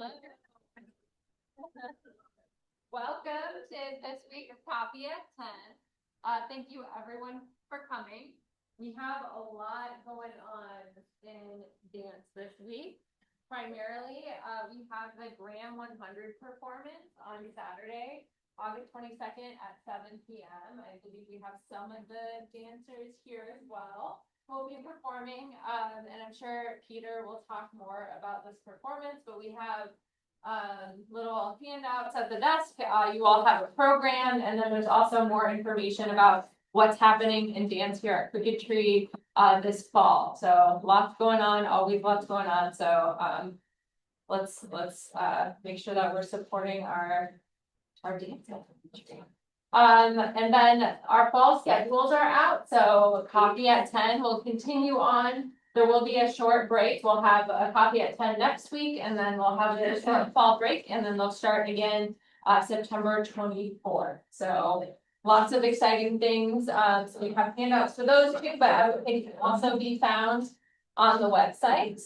Welcome to this week of Coffee at 10. Thank you everyone for coming. We have a lot going on in dance this week. Primarily, we have the Graham100 performance on Saturday, August 22nd at 7 p.m. I believe we have some of the dancers here as well. We'll be performing, and I'm sure Peter will talk more about this performance, but we have little handouts at the desk. You all have a program, and then there's also more information about what's happening in dance here at Cricket Tree this fall. So lots going on, always lots going on. So let's make sure that we're supporting our dance. And then our fall schedules are out. So Coffee at 10 will continue on. There will be a short break. We'll have a Coffee at 10 next week, and then we'll have a short fall break, and then they'll start again September 24th. So lots of exciting things. So we have handouts for those too, but they can also be found on the website.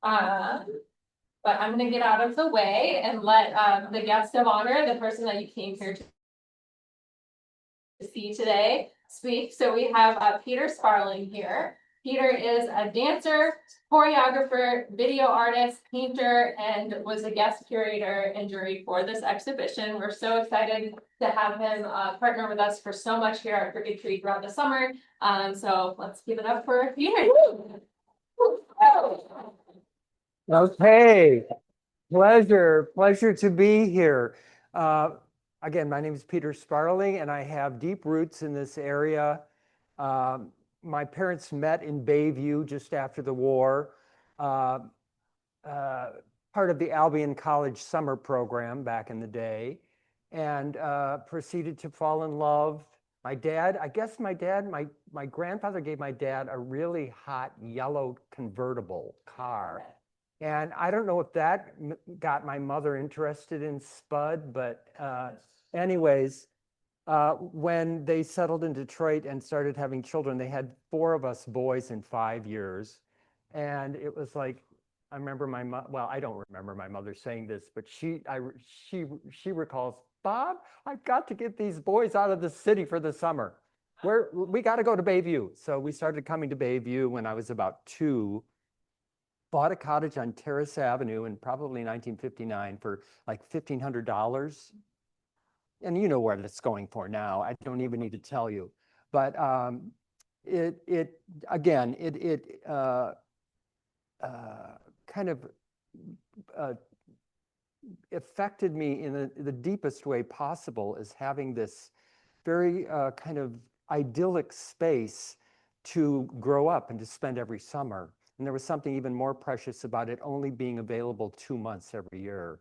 But I'm going to get out of the way and let the guest of honor, the person that you came here to see today, speak. So we have Peter Sparling here. Peter is a dancer, choreographer, video artist, painter, and was a guest curator and jury for this exhibition. We're so excited to have him partner with us for so much here at Cricket Tree throughout the summer. So let's give it up for Peter. Okay, pleasure to be here. Again, my name is Peter Sparling, and I have deep roots in this area. My parents met in Bayview just after the war, part of the Albion College summer program back in the day, and proceeded to fall in love. My grandfather gave my dad a really hot yellow convertible car. And I don't know if that got my mother interested in Spud, but anyways, when they settled in Detroit and started having children, they had 4 of us boys in 5 years. And it was like, I remember I don't remember my mother saying this, but she recalls, Bob, I've got to get these boys out of the city for the summer. We got to go to Bayview. So we started coming to Bayview when I was about 2. Bought a cottage on Terrace Avenue in probably 1959 for like $1,500. And you know where that's going for now. I don't even need to tell you. But it kind of affected me in the deepest way possible, as having this very kind of idyllic space to grow up and to spend every summer. And there was something even more precious about it only being available 2 months every year.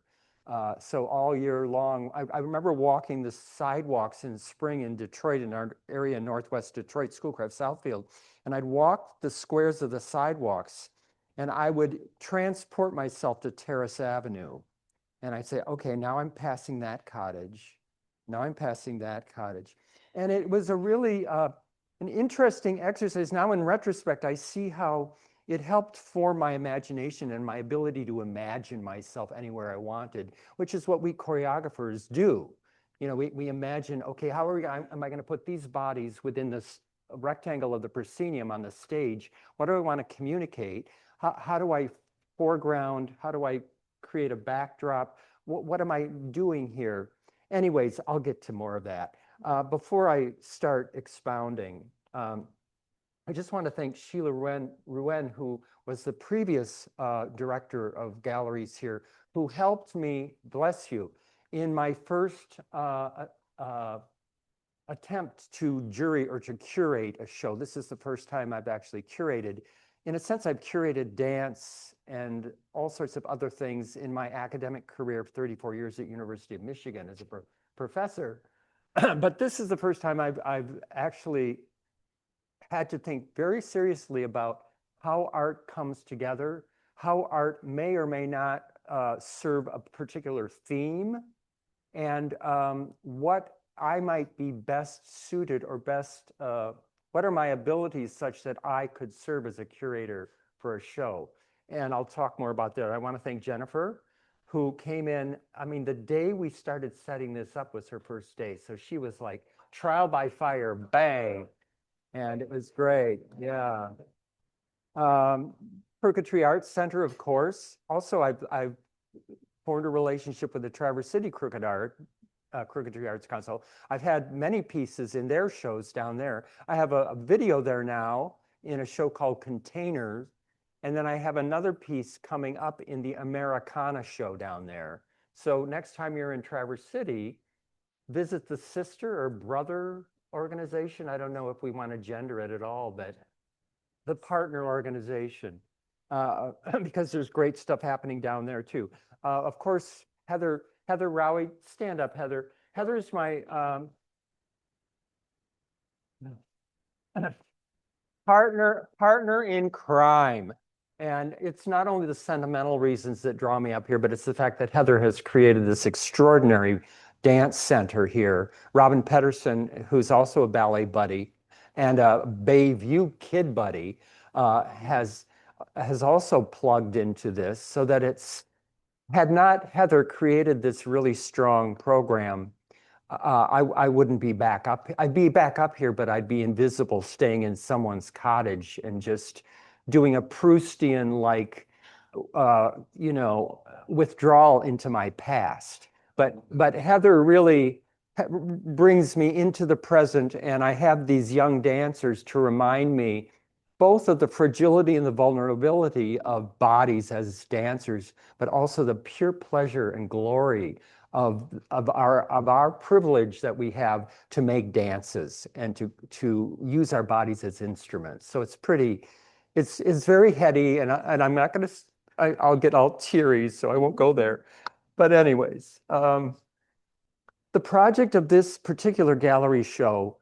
So all year long, I remember walking the sidewalks in spring in Detroit, in our area in Northwest Detroit, Schoolcraft Southfield, and I'd walk the squares of the sidewalks, and I would transport myself to Terrace Avenue. And I'd say, okay, now I'm passing that cottage. Now I'm passing that cottage. And it was a really an interesting exercise. Now in retrospect, I see how it helped form my imagination and my ability to imagine myself anywhere I wanted, which is what we choreographers do. You know, we imagine, okay, how am I going to put these bodies within this rectangle of the proscenium on the stage? What do I want to communicate? How do I foreground? How do I create a backdrop? What am I doing here? Anyways, I'll get to more of that. Before I start expounding, I just want to thank Sheila Rouen, who was the previous director of galleries here, who helped me, bless you, in my first attempt to jury or to curate a show. This is the first time I've actually curated. In a sense, I've curated dance and all sorts of other things in my academic career of 34 years at University of Michigan as a professor. But this is the first time I've actually had to think very seriously about how art comes together, how art may or may not serve a particular theme, and what I might be best suited or best, what are my abilities such that I could serve as a curator for a show. And I'll talk more about that. I want to thank Jennifer who came in. I mean, the day we started setting this up was her first day. So she was like trial by fire, bang. And it was great. Yeah. Purgatory Arts Center, of course. Also, I've formed a relationship with the Traverse City Purgatory Arts Council. I've had many pieces in their shows down there. I have a video there now in a show called Containers. And then I have another piece coming up in the Americana show down there. So next time you're in Traverse City, visit the sister or brother organization. I don't know if we want to gender it at all, but the partner organization, because there's great stuff happening down there too. Of course, Heather Rowie, stand up, Heather. Heather's my partner in crime. And it's not only the sentimental reasons that draw me up here, but it's the fact that Heather has created this extraordinary dance center here. Robin Pedersen, who's also a ballet buddy and a Bayview kid buddy, has also plugged into this, so that it's, had not Heather created this really strong program, I wouldn't be back up. I'd be back up here, but I'd be invisible, staying in someone's cottage and just doing a Proustian-like, withdrawal into my past. But Heather really brings me into the present, and I have these young dancers to remind me both of the fragility and the vulnerability of bodies as dancers, but also the pure pleasure and glory of our privilege that we have to make dances and to use our bodies as instruments. So it's very heady, and I'm not going to, I'll get all teary, so I won't go there. But anyways, the project of this particular gallery show,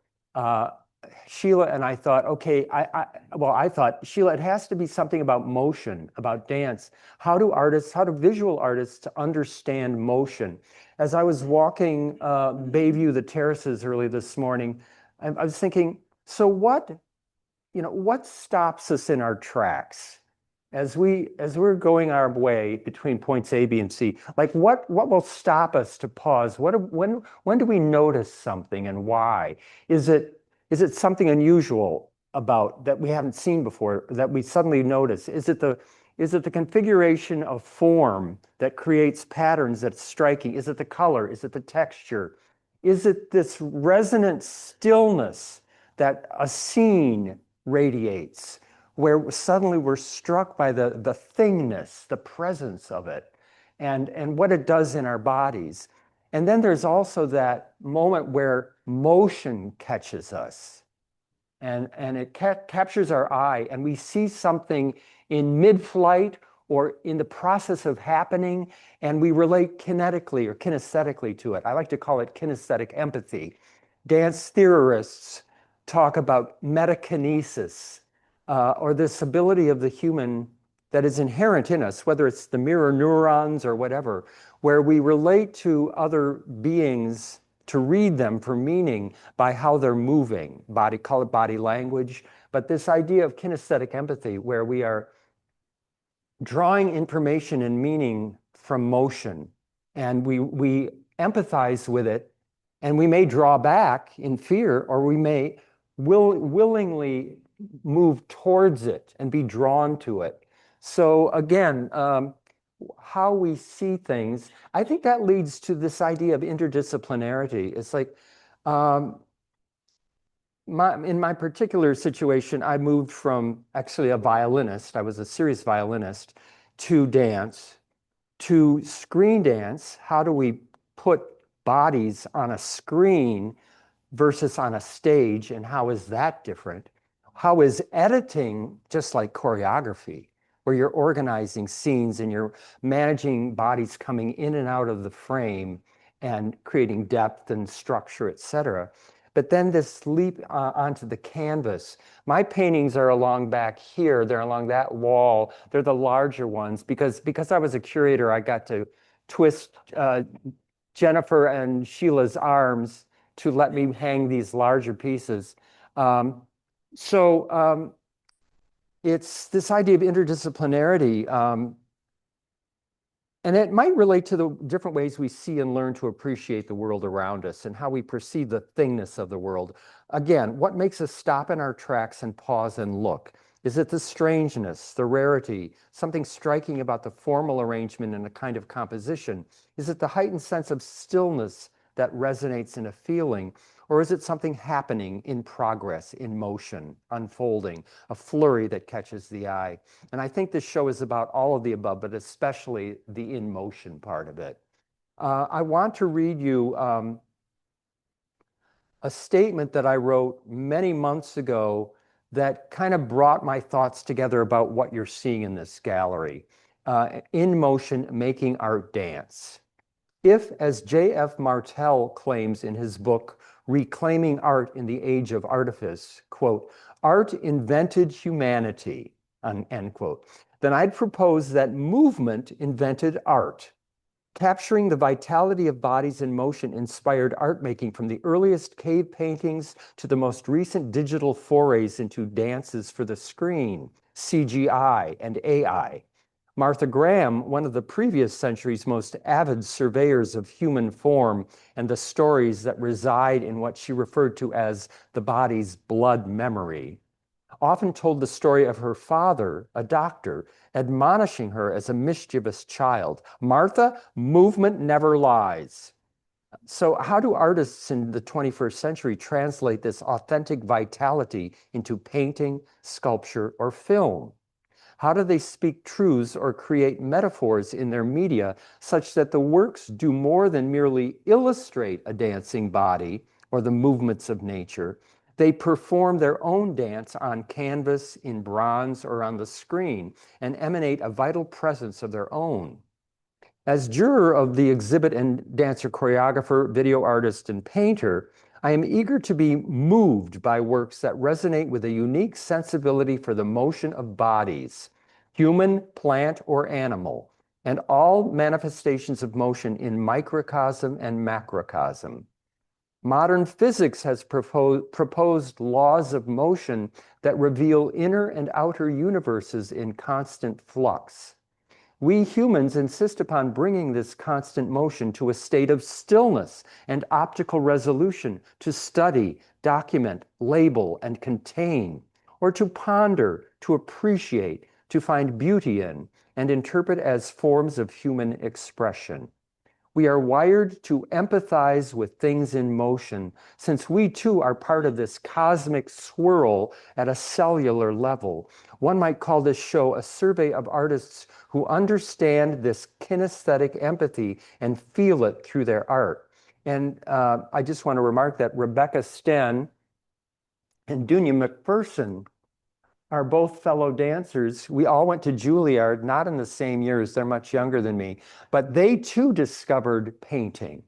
Sheila and I thought, okay, I thought, Sheila, it has to be something about motion, about dance. How do visual artists understand motion? As I was walking Bayview, the terraces early this morning, I was thinking, so what stops us in our tracks as we're going our way between points A, B, and C? Like what will stop us to pause? When do we notice something, and why? Is it something unusual about that we haven't seen before that we suddenly notice? Is it the configuration of form that creates patterns that's striking? Is it the color? Is it the texture? Is it this resonant stillness that a scene radiates, where suddenly we're struck by the thingness, the presence of it, and what it does in our bodies? And then there's also that moment where motion catches us, and it captures our eye, and we see something in mid-flight or in the process of happening, and we relate kinetically or kinesthetically to it. I like to call it kinesthetic empathy. Dance theorists talk about metakinesis, or this ability of the human that is inherent in us, whether it's the mirror neurons or whatever, where we relate to other beings to read them for meaning by how they're moving, call it body language. But this idea of kinesthetic empathy, where we are drawing information and meaning from motion, and we empathize with it, and we may draw back in fear, or we may willingly move towards it and be drawn to it. So again, how we see things, I think that leads to this idea of interdisciplinarity. It's like, in my particular situation, I moved from actually a violinist, I was a serious violinist, to dance, to screen dance. How do we put bodies on a screen versus on a stage, and how is that different? How is editing just like choreography, where you're organizing scenes and you're managing bodies coming in and out of the frame and creating depth and structure, etc. But then this leap onto the canvas. My paintings are along back here. They're along that wall. They're the larger ones because I was a curator, I got to twist Jennifer and Sheila's arms to let me hang these larger pieces. It's this idea of interdisciplinarity. And it might relate to the different ways we see and learn to appreciate the world around us and how we perceive the thingness of the world. Again, what makes us stop in our tracks and pause and look? Is it the strangeness, the rarity, something striking about the formal arrangement and a kind of composition? Is it the heightened sense of stillness that resonates in a feeling? Or is it something happening in progress, in motion, unfolding, a flurry that catches the eye? And I think this show is about all of the above, but especially the in motion part of it. I want to read you a statement that I wrote many months ago that kind of brought my thoughts together about what you're seeing in this gallery. In motion, making art dance. If, as J.F. Martel claims in his book, Reclaiming Art in the Age of Artifice, quote, art invented humanity, end quote, then I'd propose that movement invented art. Capturing the vitality of bodies in motion inspired art making from the earliest cave paintings to the most recent digital forays into dances for the screen, CGI and AI. Martha Graham, one of the previous century's most avid surveyors of human form and the stories that reside in what she referred to as the body's blood memory, often told the story of her father, a doctor, admonishing her as a mischievous child. Martha, movement never lies. So how do artists in the 21st century translate this authentic vitality into painting, sculpture, or film? How do they speak truths or create metaphors in their media such that the works do more than merely illustrate a dancing body or the movements of nature? They perform their own dance on canvas, in bronze, or on the screen, and emanate a vital presence of their own. As juror of the exhibit and dancer, choreographer, video artist, and painter, I am eager to be moved by works that resonate with a unique sensibility for the motion of bodies, human, plant, or animal, and all manifestations of motion in microcosm and macrocosm. Modern physics has proposed laws of motion that reveal inner and outer universes in constant flux. We humans insist upon bringing this constant motion to a state of stillness and optical resolution to study, document, label, and contain, or to ponder, to appreciate, to find beauty in, and interpret as forms of human expression. We are wired to empathize with things in motion, since we too are part of this cosmic swirl at a cellular level. One might call this show a survey of artists who understand this kinesthetic empathy and feel it through their art. And I just want to remark that Rebecca Sten and Dunya McPherson are both fellow dancers. We all went to Juilliard, not in the same years, they're much younger than me, but they too discovered painting.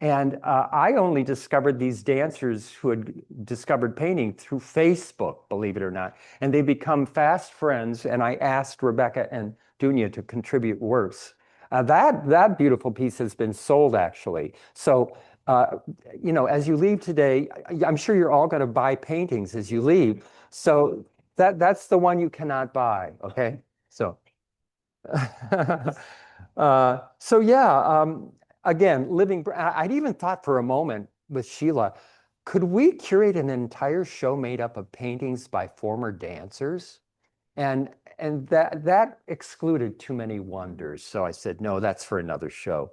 And I only discovered these dancers who had discovered painting through Facebook, believe it or not. And they become fast friends, and I asked Rebecca and Dunya to contribute works. That beautiful piece has been sold, actually. So, you know, as you leave today, I'm sure you're all going to buy paintings as you leave. So that's the one you cannot buy, okay? So, so yeah, again, I'd even thought for a moment with Sheila, could we curate an entire show made up of paintings by former dancers? And that excluded too many wonders. So I said, no, that's for another show.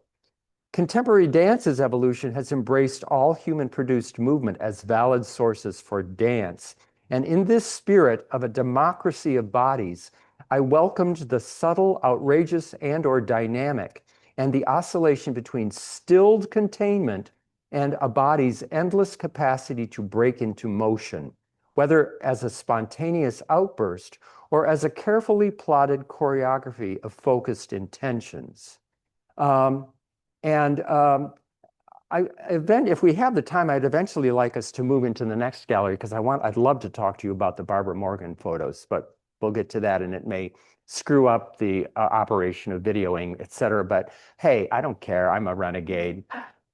Contemporary dance's evolution has embraced all human-produced movement as valid sources for dance. And in this spirit of a democracy of bodies, I welcomed the subtle, outrageous, and/or dynamic, and the oscillation between stilled containment and a body's endless capacity to break into motion, whether as a spontaneous outburst or as a carefully plotted choreography of focused intentions. If we have the time, I'd eventually like us to move into the next gallery because I'd love to talk to you about the Barabara Morgan photos, but we'll get to that, and it may screw up the operation of videoing, et cetera. But hey, I don't care. I'm a renegade.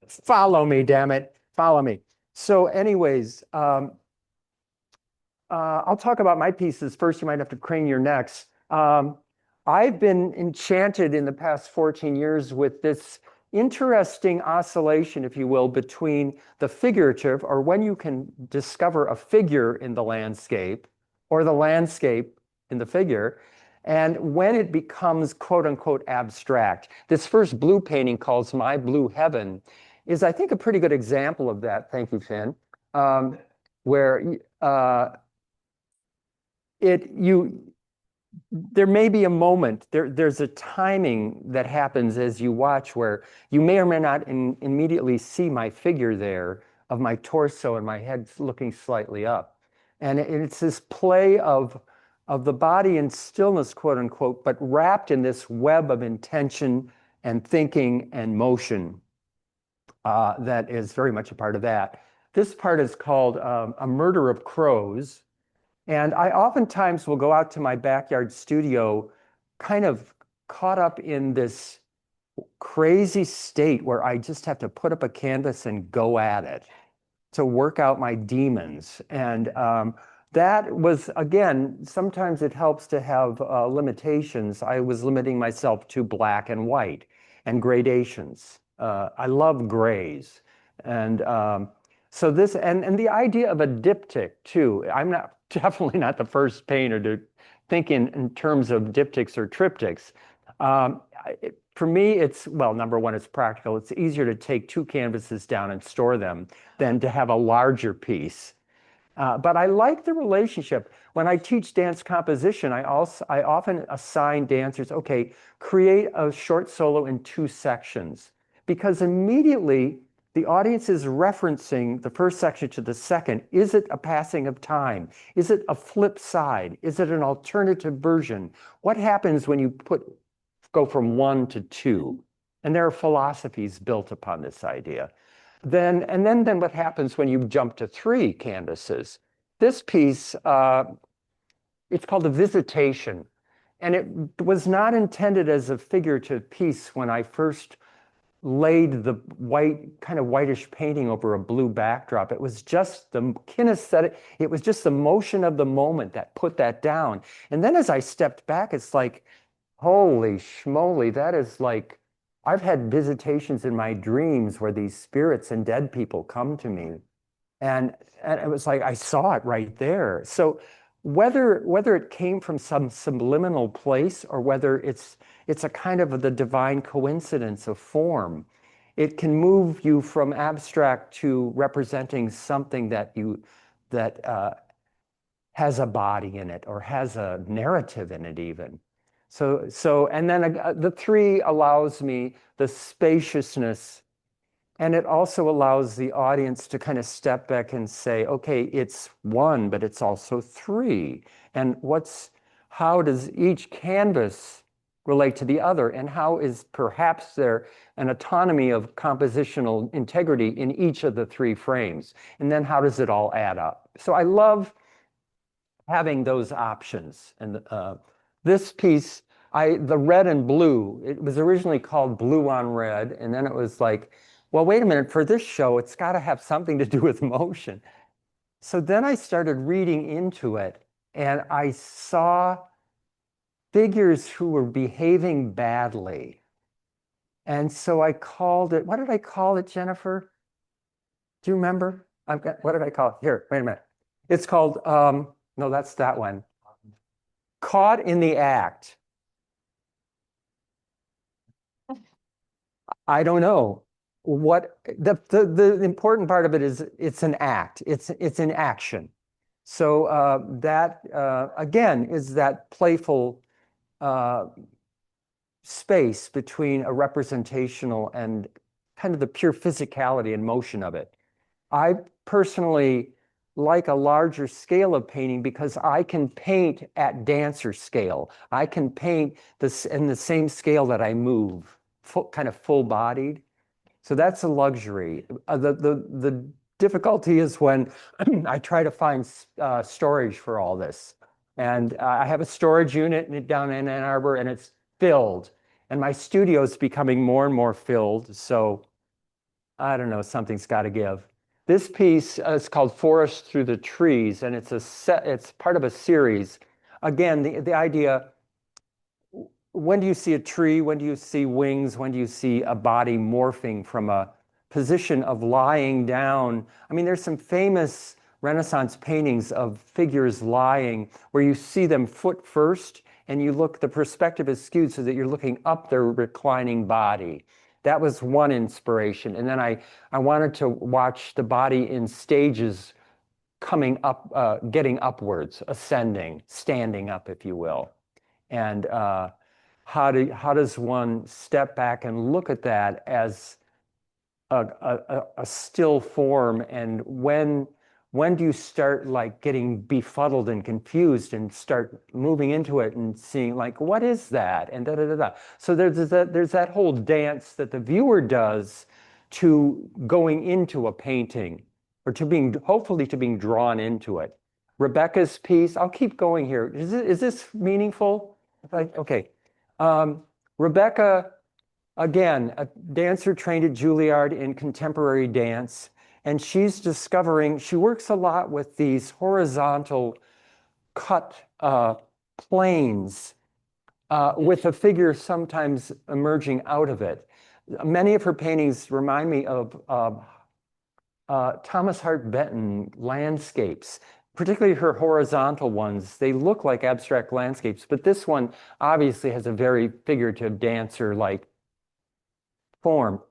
Follow me, damn it. Follow me. So anyways, I'll talk about my pieces first. You might have to crane your necks. I've been enchanted in the past 14 years with this interesting oscillation, if you will, between the figurative, or when you can discover a figure in the landscape, or the landscape in the figure, and when it becomes quote unquote abstract. This first blue painting called My Blue Heaven is, I think, a pretty good example of that. Thank you, Finn. Where there may be a moment, there's a timing that happens as you watch where you may or may not immediately see my figure there of my torso and my head looking slightly up. And it's this play of the body in stillness, quote unquote, but wrapped in this web of intention and thinking and motion that is very much a part of that. This part is called A Murder of Crows. And I oftentimes will go out to my backyard studio kind of caught up in this crazy state where I just have to put up a canvas and go at it to work out my demons. And that was, again, sometimes it helps to have limitations. I was limiting myself to black and white and gradations. I love grays. And so this, and the idea of a diptych too, I'm definitely not the first painter to think in terms of diptychs or triptychs. For me, it's, well, number one, it's practical. It's easier to take two canvases down and store them than to have a larger piece. But I like the relationship. When I teach dance composition, I often assign dancers, okay, create a short solo in 2 sections, because immediately the audience is referencing the first section to the second. Is it a passing of time? Is it a flip side? Is it an alternative version? What happens when you go from 1 to 2? And there are philosophies built upon this idea. Then what happens when you jump to 3 canvases? This piece, it's called a visitation. And it was not intended as a figurative piece when I first laid the white, kind of whitish painting over a blue backdrop. It was just the kinesthetic, it was just the motion of the moment that put that down. And then as I stepped back, it's like, holy schmoly, that is like, I've had visitations in my dreams where these spirits and dead people come to me. And it was like, I saw it right there. So whether it came from some subliminal place or whether it's a kind of the divine coincidence of form, it can move you from abstract to representing something that has a body in it or has a narrative in it even. So and then the 3 allows me the spaciousness, and it also allows the audience to kind of step back and say, okay, it's 1, but it's also 3. And how does each canvas relate to the other? And how is perhaps there an autonomy of compositional integrity in each of the 3 frames? And then how does it all add up? So I love having those options. And this piece, the red and blue, it was originally called Blue on Red. And then it was like, well, wait a minute, for this show, it's got to have something to do with motion. So then I started reading into it, and I saw figures who were behaving badly. And so I called it, what did I call it, Jennifer? Do you remember? What did I call it? Here, wait a minute. It's called, no, that's that one. Caught in the Act. I don't know. What the important part of it is, it's an act. It's an action. So that again is that playful space between a representational and kind of the pure physicality and motion of it. I personally like a larger scale of painting because I can paint at dancer scale. I can paint this in the same scale that I move, kind of full-bodied. So that's a luxury. The difficulty is when I try to find storage for all this. And I have a storage unit down in Ann Arbor, and it's filled. And my studio is becoming more and more filled. So I don't know, something's got to give. This piece is called Forest Through the Trees, and it's part of a series. Again, the idea, when do you see a tree? When do you see wings? When do you see a body morphing from a position of lying down? I mean, there's some famous Renaissance paintings of figures lying where you see them foot first and you look, the perspective is skewed so that you're looking up their reclining body. That was one inspiration. And then I wanted to watch the body in stages coming up, getting upwards, ascending, standing up, if you will. And how does one step back and look at that as a still form? And when do you start like getting befuddled and confused and start moving into it and seeing like, what is that? And da da da da. So there's that whole dance that the viewer does to going into a painting or to being, hopefully to being drawn into it. Rebecca's piece, I'll keep going here. Is this meaningful? Okay. Rebecca, again, a dancer trained at Juilliard in contemporary dance, and she's discovering, she works a lot with these horizontal cut planes with a figure sometimes emerging out of it. Many of her paintings remind me of Thomas Hart Benton landscapes, particularly her horizontal ones. They look like abstract landscapes, but this one obviously has a very figurative dancer-like form.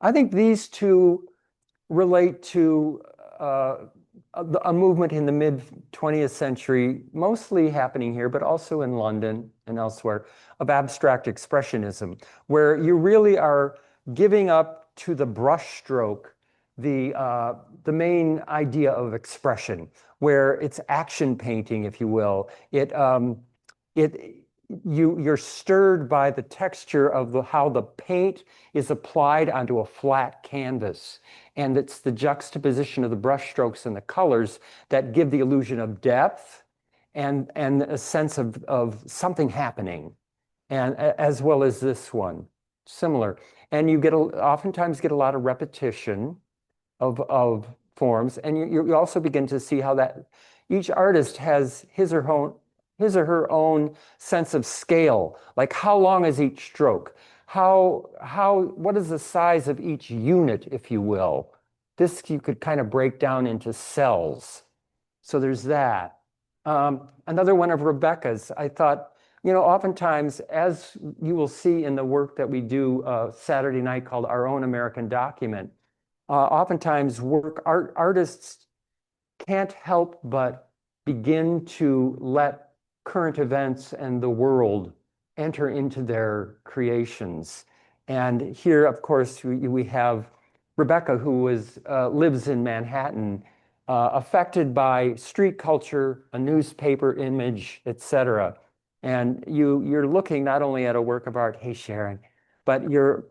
I think these two relate to a movement in the mid-20th century, mostly happening here, but also in London and elsewhere, of abstract expressionism, where you really are giving up to the brushstroke the main idea of expression, where it's action painting, if you will. You're stirred by the texture of how the paint is applied onto a flat canvas. And it's the juxtaposition of the brushstrokes and the colors that give the illusion of depth and a sense of something happening. And as well as this one, similar. And you oftentimes get a lot of repetition of forms. And you also begin to see how that each artist has his or her own sense of scale. Like how long is each stroke? What is the size of each unit, if you will? This you could kind of break down into cells. So there's that. Another one of Rebecca's, I thought, oftentimes, as you will see in the work that we do Saturday night called Our Own American Document, oftentimes artists can't help but begin to let current events and the world enter into their creations. And here, of course, we have Rebecca, who lives in Manhattan, affected by street culture, a newspaper image, etc. And you're looking not only at a work of art, hey Sharon, but you're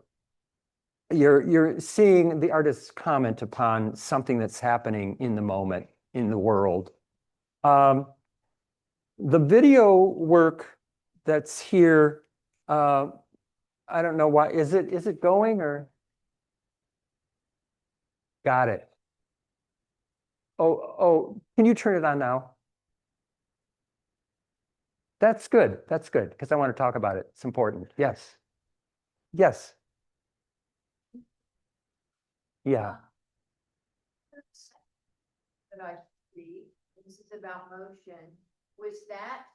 seeing the artist's comment upon something that's happening in the moment, in the world. The video work that's here, I don't know why, is it going or? Got it. Oh, can you turn it on now? That's good, because I want to talk about it. It's important. Yes. Yes. Yeah. That I see, this is about motion, was that,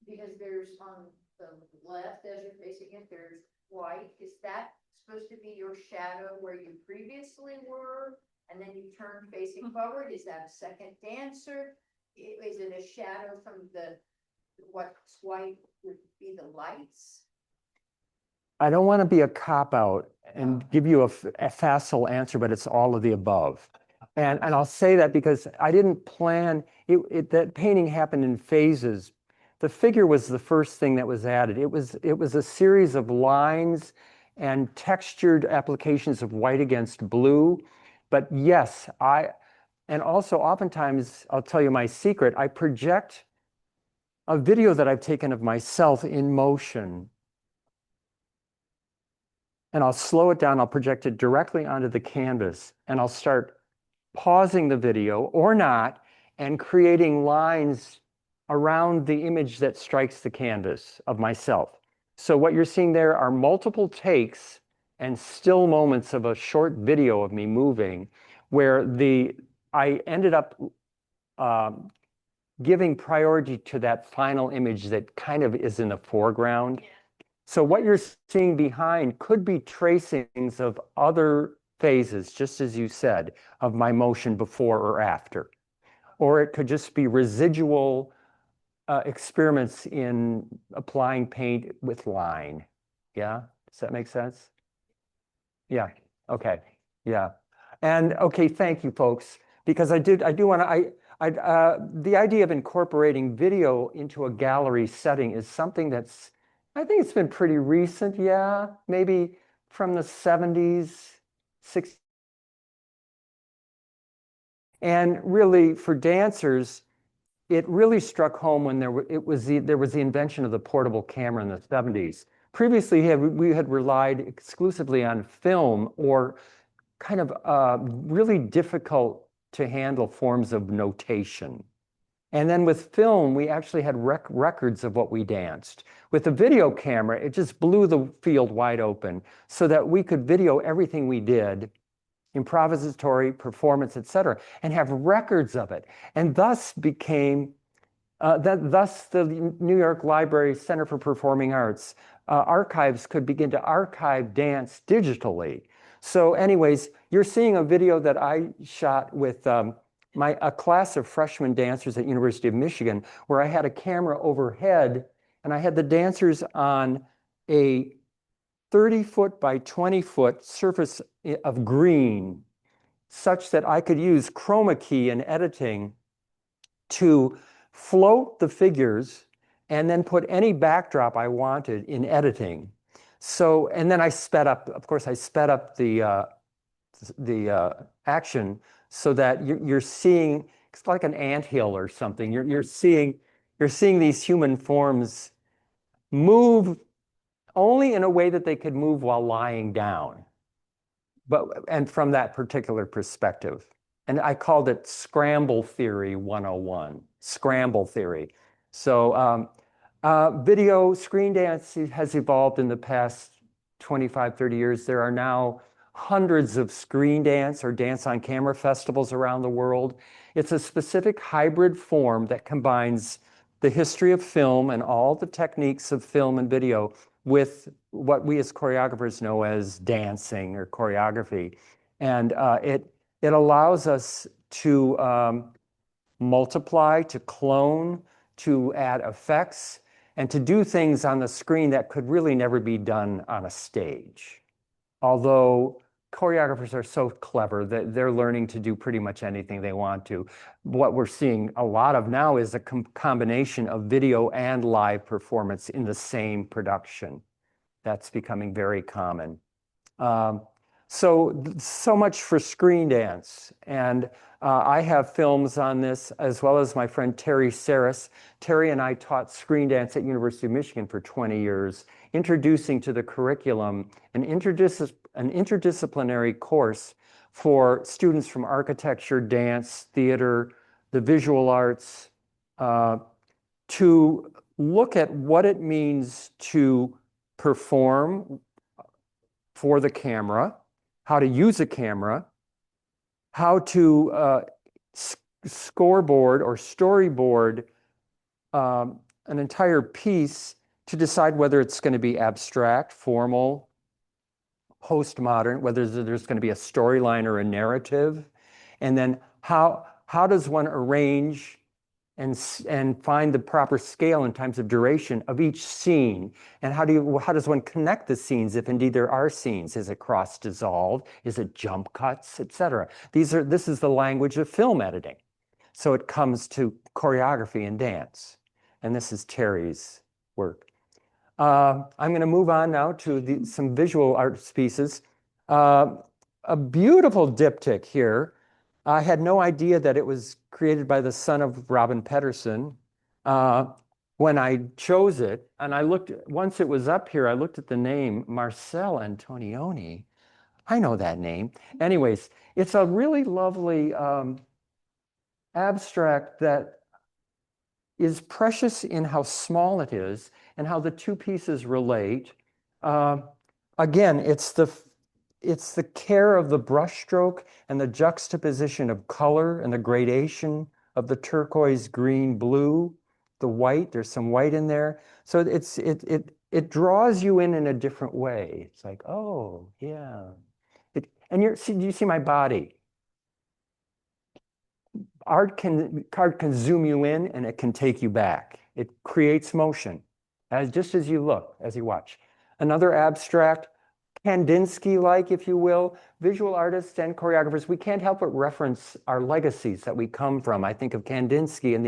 because there's on the left as you're facing it, there's white, is that supposed to be your shadow where you previously were, and then you turn facing forward? Is that a second dancer? Is it a shadow from what's white would be the lights? I don't want to be a cop-out and give you a facile answer, but it's all of the above. And I'll say that because I didn't plan, that painting happened in phases. The figure was the first thing that was added. It was a series of lines and textured applications of white against blue. But yes, and also oftentimes, I'll tell you my secret, I project a video that I've taken of myself in motion. And I'll slow it down, I'll project it directly onto the canvas, and I'll start pausing the video or not and creating lines around the image that strikes the canvas of myself. So what you're seeing there are multiple takes and still moments of a short video of me moving where I ended up giving priority to that final image that kind of is in the foreground. So what you're seeing behind could be tracings of other phases, just as you said, of my motion before or after. Or it could just be residual experiments in applying paint with line. Yeah, does that make sense? Yeah, okay, yeah. And okay, thank you, folks, because I do want to, the idea of incorporating video into a gallery setting is something that's, I think it's been pretty recent, yeah, maybe from the 70s, 60s. And really, for dancers, it really struck home when there was the invention of the portable camera in the 70s. Previously, we had relied exclusively on film or kind of really difficult to handle forms of notation. And then with film, we actually had records of what we danced. With the video camera, it just blew the field wide open so that we could video everything we did, improvisatory, performance, etc., and have records of it. And thus became, thus the New York Library Center for Performing Arts archives could begin to archive dance digitally. So anyways, you're seeing a video that I shot with a class of freshman dancers at University of Michigan, where I had a camera overhead and I had the dancers on a 30-foot by 20-foot surface of green, such that I could use chroma key and editing to float the figures and then put any backdrop I wanted in editing. So, and then I sped up, of course, I sped up the action so that you're seeing, it's like an anthill or something. You're seeing these human forms move only in a way that they could move while lying down, and from that particular perspective. And I called it Scramble Theory 101, Scramble Theory. So video screen dance has evolved in the past 25, 30 years. There are now hundreds of screen dance or dance on camera festivals around the world. It's a specific hybrid form that combines the history of film and all the techniques of film and video with what we as choreographers know as dancing or choreography. And it allows us to multiply, to clone, to add effects, and to do things on the screen that could really never be done on a stage. Although choreographers are so clever that they're learning to do pretty much anything they want to. What we're seeing a lot of now is a combination of video and live performance in the same production. That's becoming very common. So much for screen dance. And I have films on this, as well as my friend Terry Saris. Terry and I taught screen dance at University of Michigan for 20 years, introducing to the curriculum an interdisciplinary course for students from architecture, dance, theater, the visual arts, to look at what it means to perform for the camera, how to use a camera, how to scoreboard or storyboard an entire piece to decide whether it's going to be abstract, formal, postmodern, whether there's going to be a storyline or a narrative, and then how does one arrange and find the proper scale in terms of duration of each scene, and how does one connect the scenes if indeed there are scenes? Is it cross dissolve? Is it jump cuts, etc.? This is the language of film editing. So it comes to choreography and dance, and this is Terry's work. I'm going to move on now to some visual arts pieces. A beautiful diptych here. I had no idea that it was created by the son of Robin Pedersen when I chose it. And once it was up here, I looked at the name, Marcel Antonioni. I know that name. Anyways, it's a really lovely abstract that is precious in how small it is and how the two pieces relate. Again, it's the care of the brushstroke and the juxtaposition of color and the gradation of the turquoise, green, blue, the white. There's some white in there. So it draws you in a different way. It's like, oh, yeah. Do you see my body? Art can zoom you in and it can take you back. It creates motion, just as you look, as you watch. Another abstract, Kandinsky-like, if you will, visual artists and choreographers, we can't help but reference our legacies that we come from. I think of Kandinsky and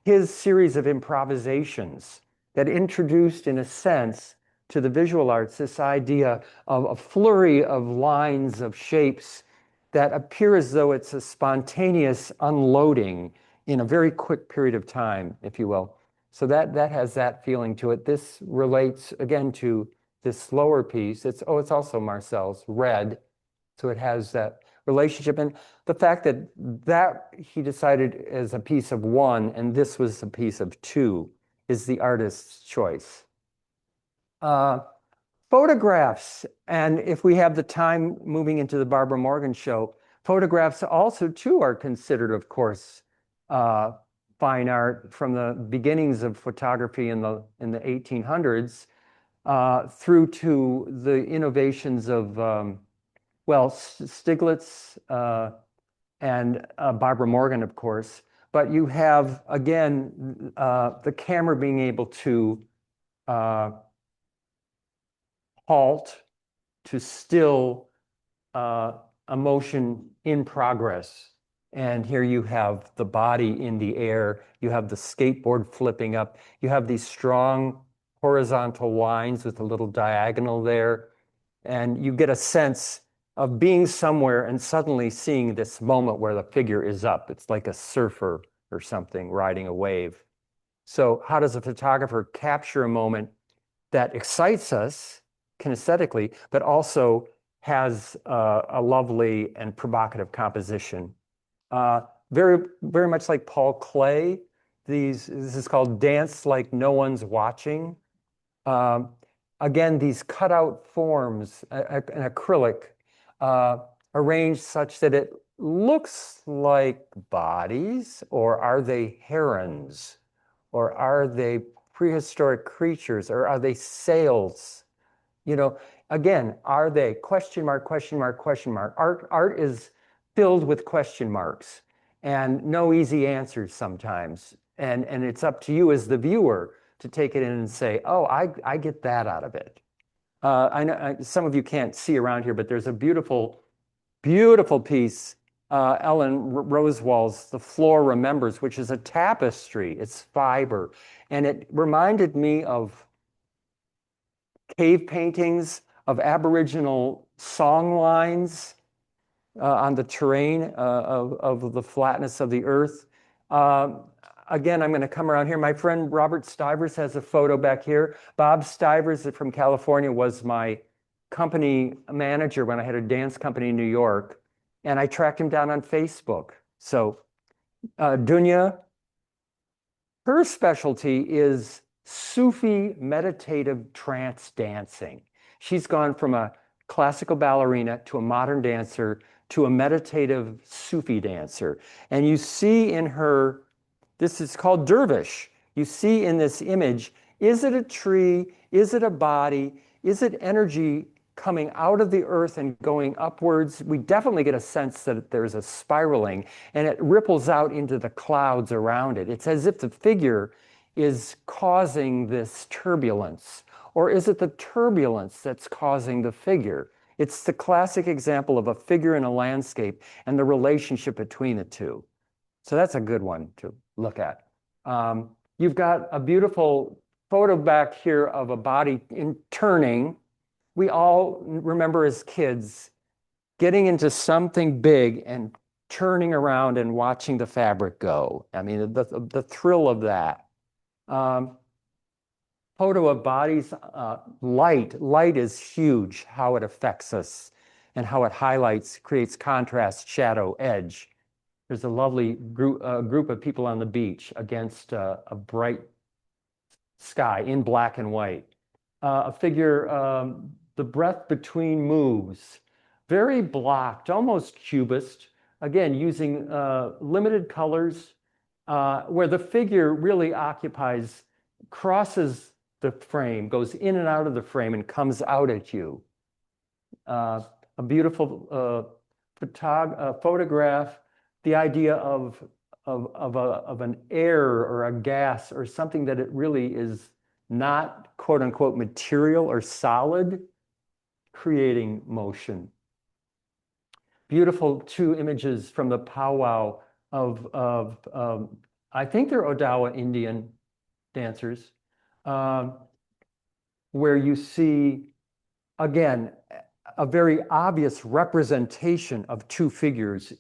his series of improvisations that introduced, in a sense, to the visual arts, this idea of a flurry of lines, of shapes that appear as though it's a spontaneous unloading in a very quick period of time, if you will. So that has that feeling to it. This relates, again, to this slower piece. It's also Marcel's Red. So it has that relationship. And the fact that he decided as a piece of one and this was a piece of two is the artist's choice. Photographs, and if we have the time moving into the Barabara Morgan show, photographs also too are considered, of course, fine art from the beginnings of photography in the 1800s through to the innovations of, Stieglitz and Barabara Morgan, of course. But you have, again, the camera being able to halt, to still emotion in progress. And here you have the body in the air, you have the skateboard flipping up, you have these strong horizontal lines with a little diagonal there, and you get a sense of being somewhere and suddenly seeing this moment where the figure is up. It's like a surfer or something riding a wave. So how does a photographer capture a moment that excites us kinesthetically, but also has a lovely and provocative composition? Very, very much like Paul Klee, this is called Dance Like No One's Watching. Again, these cutout forms, an acrylic, arranged such that it looks like bodies, or are they herons? Or are they prehistoric creatures? Or are they sails? You know, again, are they question mark, question mark, question mark? Art is filled with question marks and no easy answers sometimes. And it's up to you as the viewer to take it in and say, oh, I get that out of it. I know some of you can't see around here, but there's a beautiful, beautiful piece, Ellen Rosewall's The Floor Remembers, which is a tapestry. It's fiber. And it reminded me of cave paintings, of Aboriginal song lines on the terrain of the flatness of the earth. Again, I'm going to come around here. My friend Robert Stivers has a photo back here. Bob Stivers from California was my company manager when I had a dance company in New York, and I tracked him down on Facebook. So Dunya, her specialty is Sufi meditative trance dancing. She's gone from a classical ballerina to a modern dancer to a meditative Sufi dancer. And you see in her, this is called dervish. You see in this image, is it a tree? Is it a body? Is it energy coming out of the earth and going upwards? We definitely get a sense that there's a spiraling, and it ripples out into the clouds around it. It's as if the figure is causing this turbulence, or is it the turbulence that's causing the figure? It's the classic example of a figure in a landscape and the relationship between the two. So that's a good one to look at. You've got a beautiful photo back here of a body in turning. We all remember as kids getting into something big and turning around and watching the fabric go. I mean, the thrill of that. Photo of bodies, light. Light is huge, how it affects us and how it highlights, creates contrast, shadow, edge. There's a lovely group of people on the beach against a bright sky in black and white. A figure, the breath between moves, very blocked, almost cubist, again, using limited colors, where the figure really crosses the frame, goes in and out of the frame and comes out at you. A beautiful photograph, the idea of an air or a gas or something that it really is not quote unquote material or solid, creating motion. Beautiful two images from the powwow of I think they're Odawa Indian dancers, where you see, again, a very obvious representation of two figures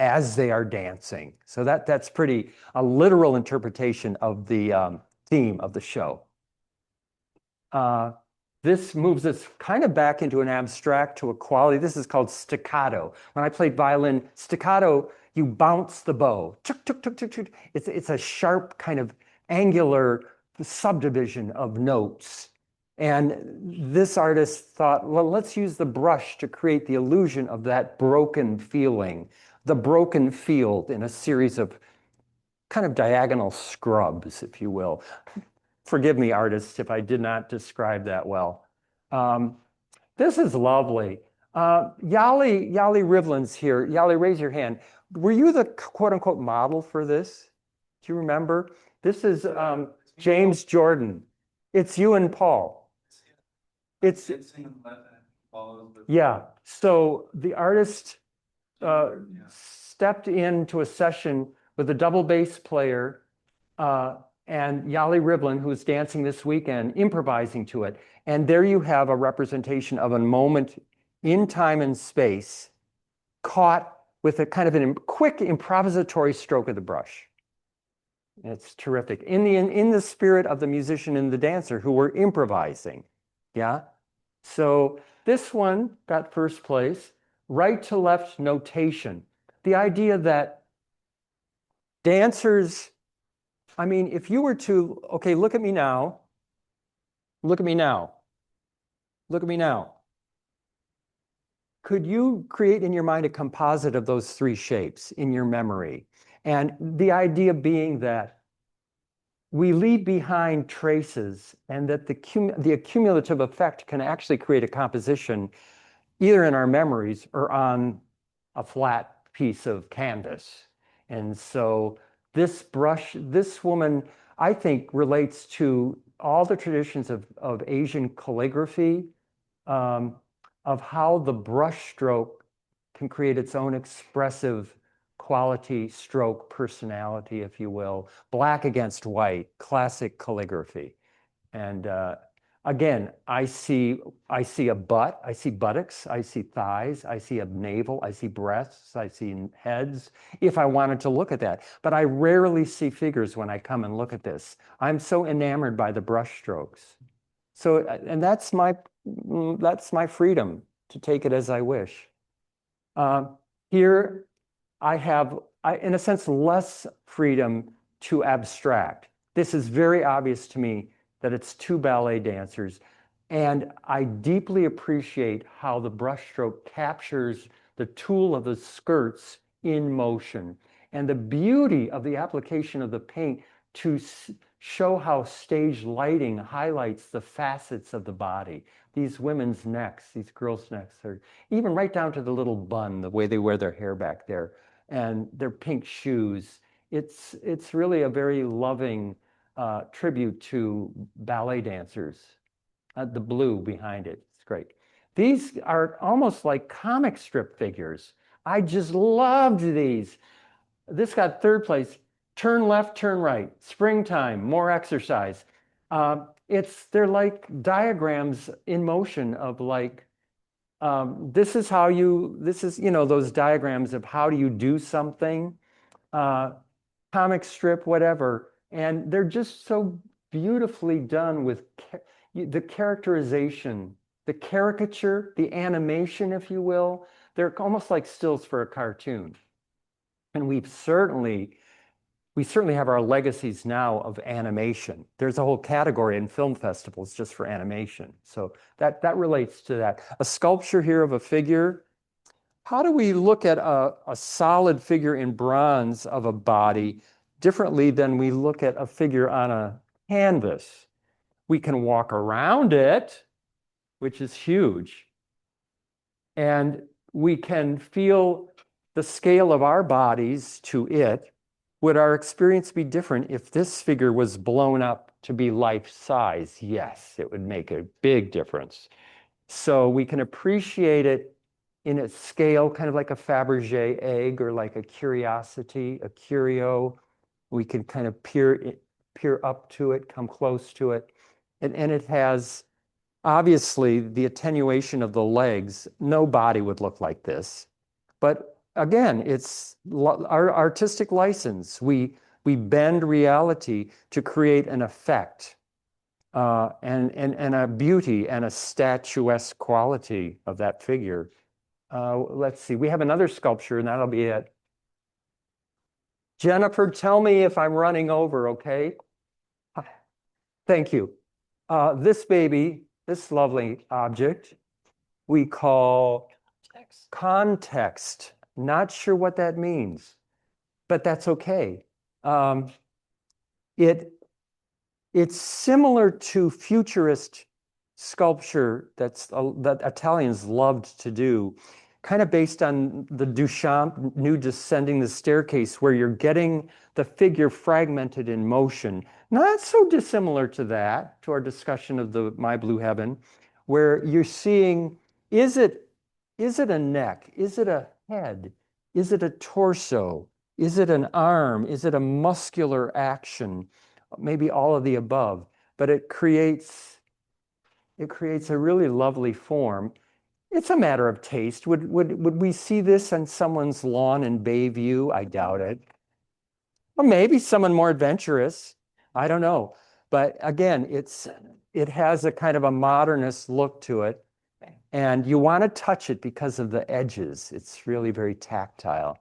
as they are dancing. So that's pretty a literal interpretation of the theme of the show. This moves us kind of back into an abstract to a quality. This is called staccato. When I played violin, staccato, you bounce the bow. Chuk, chuk, chuk, chuk, chuk. It's a sharp kind of angular subdivision of notes. And this artist thought, well, let's use the brush to create the illusion of that broken feeling, the broken field in a series of kind of diagonal scrubs, if you will. Forgive me, artists, if I did not describe that well. This is lovely. Yali Rivlin's here. Yali, raise your hand. Were you the quote unquote model for this? Do you remember? This is James Jordan. It's you and Paul. Yeah. So the artist stepped into a session with a double bass player and Yali Rivlin, who's dancing this weekend, improvising to it. And there you have a representation of a moment in time and space caught with a kind of a quick improvisatory stroke of the brush. It's terrific. In the spirit of the musician and the dancer who were improvising. Yeah. So this one got first place. Right to left notation. The idea that dancers, I mean, if you were to, okay, look at me now. Look at me now. Look at me now. Could you create in your mind a composite of those three shapes in your memory? And the idea being that we leave behind traces and that the accumulative effect can actually create a composition either in our memories or on a flat piece of canvas. And so this brush, this woman, I think relates to all the traditions of Asian calligraphy, of how the brush stroke can create its own expressive quality, stroke, personality, if you will. Black against white, classic calligraphy. And again, I see a butt, I see buttocks, I see thighs, I see a navel, I see breasts, I see heads, if I wanted to look at that. But I rarely see figures when I come and look at this. I'm so enamored by the brush strokes. So, and that's my freedom to take it as I wish. Here, I have, in a sense, less freedom to abstract. This is very obvious to me that it's two ballet dancers. And I deeply appreciate how the brushstroke captures the tool of the skirts in motion and the beauty of the application of the paint to show how stage lighting highlights the facets of the body. These women's necks, these girls' necks, are even right down to the little bun, the way they wear their hair back there, and their pink shoes. It's really a very loving tribute to ballet dancers. The blue behind it, it's great. These are almost like comic strip figures. I just loved these. This got third place. Turn left, turn right. Springtime, more exercise. They're like diagrams in motion of like, this is those diagrams of how do you do something, comic strip, whatever. And they're just so beautifully done with the characterization, the caricature, the animation, if you will. They're almost like stills for a cartoon. And we certainly have our legacies now of animation. There's a whole category in film festivals just for animation. So that relates to that. A sculpture here of a figure. How do we look at a solid figure in bronze of a body differently than we look at a figure on a canvas? We can walk around it, which is huge. And we can feel the scale of our bodies to it. Would our experience be different if this figure was blown up to be life size? Yes, it would make a big difference. So we can appreciate it in its scale, kind of like a Fabergé egg or like a curiosity, a curio. We can kind of peer up to it, come close to it. And it has, obviously, the attenuation of the legs. No body would look like this. But again, it's our artistic license. We bend reality to create an effect and a beauty and a statuesque quality of that figure. Let's see, we have another sculpture and that'll be it. Jennifer, tell me if I'm running over, okay? Thank you. This baby, this lovely object, we call context. Not sure what that means, but that's okay. It's similar to futurist sculpture that Italians loved to do, kind of based on the Duchamp New Descending the Staircase, where you're getting the figure fragmented in motion. Not so dissimilar to that, to our discussion of the My Blue Heaven, where you're seeing, is it a neck? Is it a head? Is it a torso? Is it an arm? Is it a muscular action? Maybe all of the above, but it creates a really lovely form. It's a matter of taste. Would we see this on someone's lawn in Bayview? I doubt it. Or maybe someone more adventurous. I don't know. But again, it has a kind of a modernist look to it. And you want to touch it because of the edges. It's really very tactile.